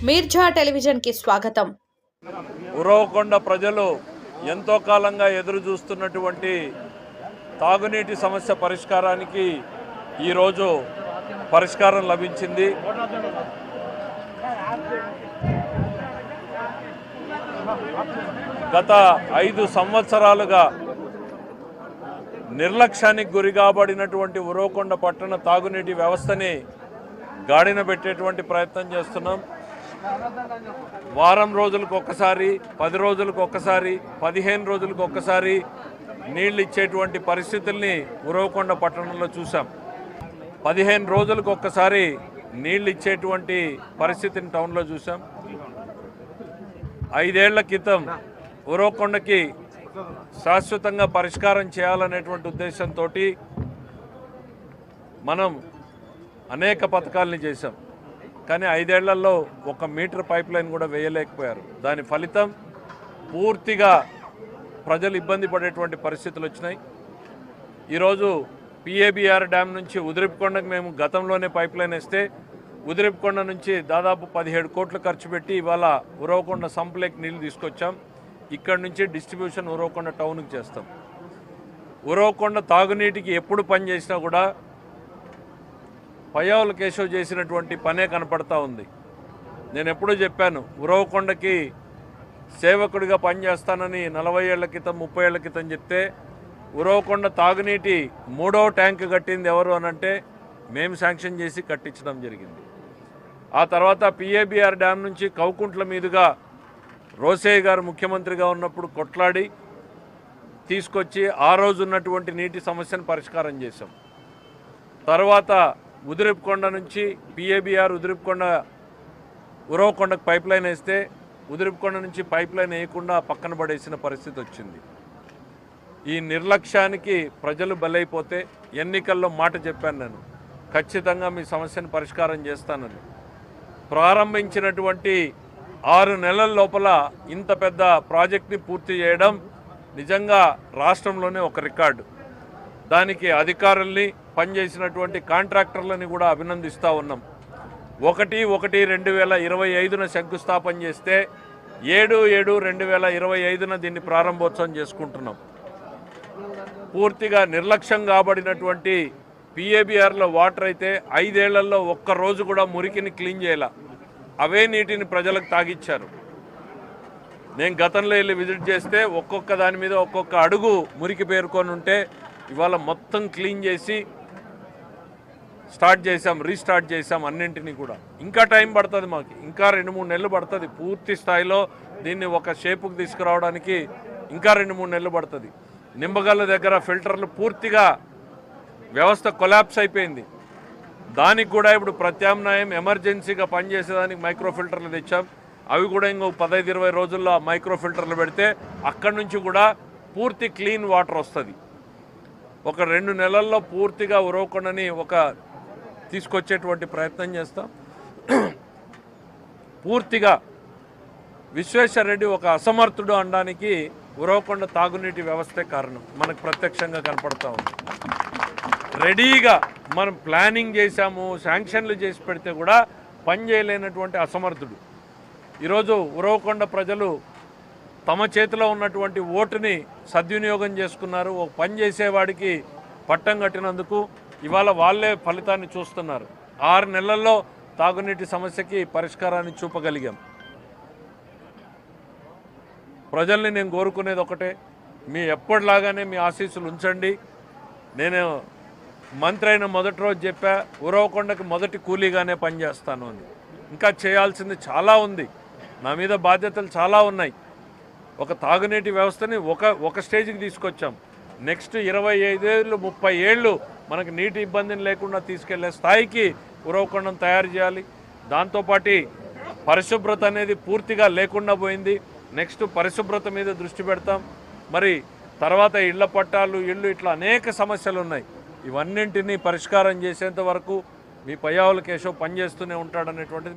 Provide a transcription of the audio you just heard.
Mirza television కి స్వాగతం. ఉరవకొండ ప్రజలు ఎంతో కాలంగా ఎదురు చూస్తున్నటువంటి తాగునీటి సమస్య పరిష్కారానికి ఈరోజు పరిష్కారం లభించింది. గత 5 సంవత్సరాలుగా నిర్లక్ష్యానికి గురి కాబడినటువంటి ఉరవకొండ పట్టణ తాగునీటి వ్యవస్థని గాడిన పెట్టేటువంటి ప్రయత్నం చేస్తున్నాం. వారం రోజులకు ఒక్కసారి, 10 రోజులకు ఒక్కసారి, 15 రోజులకు ఒక్కసారి నీళ్ళు ఇచ్చేటువంటి పరిస్థితుల్ని ఉరవకొండ పట్టణంలో చూసాం. 15 రోజులకు ఒక్కసారి నీళ్ళు ఇచ్చేటువంటి పరిస్థితిని టౌన్లో చూసాం. 5 ఏళ్ల క్రితం ఉరవకొండకి శాశ్వతంగా పరిష్కారం చేయాలనేటువంటి ఉద్దేశంతో మనం అనేక పథకాలని చేశాం. కానీ 5 ఏళ్లలో 1 మీటర్ పైప్ లైన్ కూడా వేయలేకపోయారు. దాని ఫలితం పూర్తిగా ప్రజలు ఇబ్బంది పడేటువంటి పరిస్థితులు వచ్చినాయి. ఈరోజు పిఏబిఆర్ డ్యామ్ నుంచి ఉదిరిపుకొండకు మేము గతంలోనే పైప్ లైన్ వేస్తే ఉదిరిపుకొండ నుంచి దాదాపు 17 కోట్లు ఖర్చు పెట్టి ఇవాళ ఉరవకొండ సంప్లేక్ నీళ్ళు తీసుకొచ్చాం. ఇక్కడ నుంచి డిస్ట్రిబ్యూషన్ ఉరవకొండ టౌన్కి చేస్తాం. ఉరవకొండ తాగునీటికి ఎప్పుడు పని చేసినా కూడా పయ్యావుల కేశవ్ చేసినటువంటి పనే కనపడతా ఉంది. నేను ఎప్పుడూ చెప్పాను, ఉరవకొండకి సేవకుడిగా పనిచేస్తానని 40 ఏళ్ల క్రితం 30 ఏళ్ల క్రితం చెప్తే ఉరవకొండ తాగునీటి 3వ ట్యాంక్ కట్టింది ఎవరు అనంటే మేము శాంక్షన్ చేసి కట్టించడం జరిగింది. ఆ తర్వాత పిఏబిఆర్ డ్యామ్ నుంచి కౌకుంట్ల మీదుగా రోసయ్య గారు ముఖ్యమంత్రిగా ఉన్నప్పుడు కొట్లాడి తీసుకొచ్చి ఆ రోజు ఉన్నటువంటి నీటి సమస్యను పరిష్కారం చేశాం. తర్వాత ఉదిరిపుకొండ నుంచి పిఏబిఆర్ ఉదిరిపుకొండ ఉరవకొండకు పైప్ లైన్ వేస్తే ఉదిరిపుకొండ నుంచి పైప్ లైన్ వేయకుండా పక్కన పడేసిన పరిస్థితి వచ్చింది. ఈ నిర్లక్ష్యానికి ప్రజలు బలైపోతే ఎన్నికల్లో మాట చెప్పాను, నేను ఖచ్చితంగా మీ సమస్యను పరిష్కారం చేస్తానని. ప్రారంభించినటువంటి 6 నెలల లోపల ఇంత పెద్ద ప్రాజెక్ట్ని పూర్తి చేయడం నిజంగా రాష్ట్రంలోనే ఒక రికార్డు. దానికి అధికారుల్ని, పనిచేసినటువంటి కాంట్రాక్టర్లని కూడా అభినందిస్తూ ఉన్నాం. 1/1/2025న శంకుస్థాపన చేస్తే 7/7/2025న దీన్ని ప్రారంభోత్సవం చేసుకుంటున్నాం. పూర్తిగా నిర్లక్ష్యం కాబడినటువంటి పిఏబిఆర్లో వాటర్ అయితే 5 ఏళ్లలో ఒక్కరోజు కూడా మురికిని క్లీన్ చేయాల, అవే నీటిని ప్రజలకు తాగిచ్చారు. నేను గతంలో వెళ్ళి విజిట్ చేస్తే ఒక్కొక్క దాని మీద ఒక్కొక్క అడుగు మురికి పేరుకొని ఉంటే ఇవాళ మొత్తం క్లీన్ చేసి రీస్టార్ట్ చేసాం అన్నింటినీ కూడా. ఇంకా టైం పడుతుంది, మాకు ఇంకా 2-3 నెలలు పడుతుంది. పూర్తి స్థాయిలో దీన్ని ఒక షేపుకు తీసుకురావడానికి ఇంకా 2-3 నెలలు పడుతుంది. నింబగల్ల దగ్గర ఫిల్టర్లు పూర్తిగా వ్యవస్థ కొలాప్స్ అయిపోయింది. దానికి కూడా ఇప్పుడు ప్రత్యామ్నాయం ఎమర్జెన్సీగా పనిచేసేదానికి మైక్రో ఫిల్టర్లు తెచ్చాం. అవి కూడా ఇంకో 15-20 రోజుల్లో మైక్రో ఫిల్టర్లు పెడితే అక్కడి నుంచి కూడా పూర్తి క్లీన్ వాటర్ వస్తుంది. ఒక 2 నెలల్లో పూర్తిగా ఉరవకొండని తీసుకొచ్చేటువంటి ప్రయత్నం చేస్తాం. పూర్తిగా విశ్వేశ్వరరెడ్డి ఒక అసమర్థుడు అనడానికి ఉరవకొండ తాగునీటి వ్యవస్థే కారణం మనకు ప్రత్యక్షంగా కనపడతా ఉంది. రెడీగా మనం ప్లానింగ్ చేశాము, శాంక్షన్లు చేసి పెడితే కూడా పని చేయలేనటువంటి అసమర్థుడు. ఈరోజు ఉరవకొండ ప్రజలు తమ చేతిలో ఉన్నటువంటి ఓటుని సద్వినియోగం చేసుకున్నారు. ఒక పని చేసేవాడికి పట్టం కట్టినందుకు ఇవాళ వాళ్ళే ఫలితాన్ని చూస్తున్నారు. 6 నెలల్లో తాగునీటి సమస్యకి పరిష్కారాన్ని చూపగలిగాం. ప్రజల్ని నేను కోరుకునేది ఒకటే, మీ ఎప్పటిలాగానే మీ ఆశీస్సులు ఉంచండి. నేను మంత్రి అయిన మొదటి రోజు చెప్పా, ఉరవకొండకి మొదటి కూలీగానే పనిచేస్తాను అని. ఇంకా చేయాల్సింది చాలా ఉంది, నా మీద బాధ్యతలు చాలా ఉన్నాయి. ఒక తాగునీటి వ్యవస్థని ఒక స్టేజ్కి తీసుకొచ్చాం. నెక్స్ట్ 25 ఏళ్ళు 30 ఏళ్ళు మనకు నీటి ఇబ్బందిని లేకుండా తీసుకెళ్లే స్థాయికి ఉరవకొండను తయారు చేయాలి. దాంతోపాటు పరిశుభ్రత అనేది పూర్తిగా లేకుండా పోయింది. నెక్స్ట్ పరిశుభ్రత మీద దృష్టి పెడతాం. మరి తర్వాత ఇళ్ల పట్టాలు, ఇళ్ళు, ఇట్లా అనేక సమస్యలు ఉన్నాయి. ఇవన్నింటినీ పరిష్కారం చేసేంత వరకు మీ పయ్యావుల కేశవ్ పనిచేస్తూనే ఉంటాడనేటువంటిది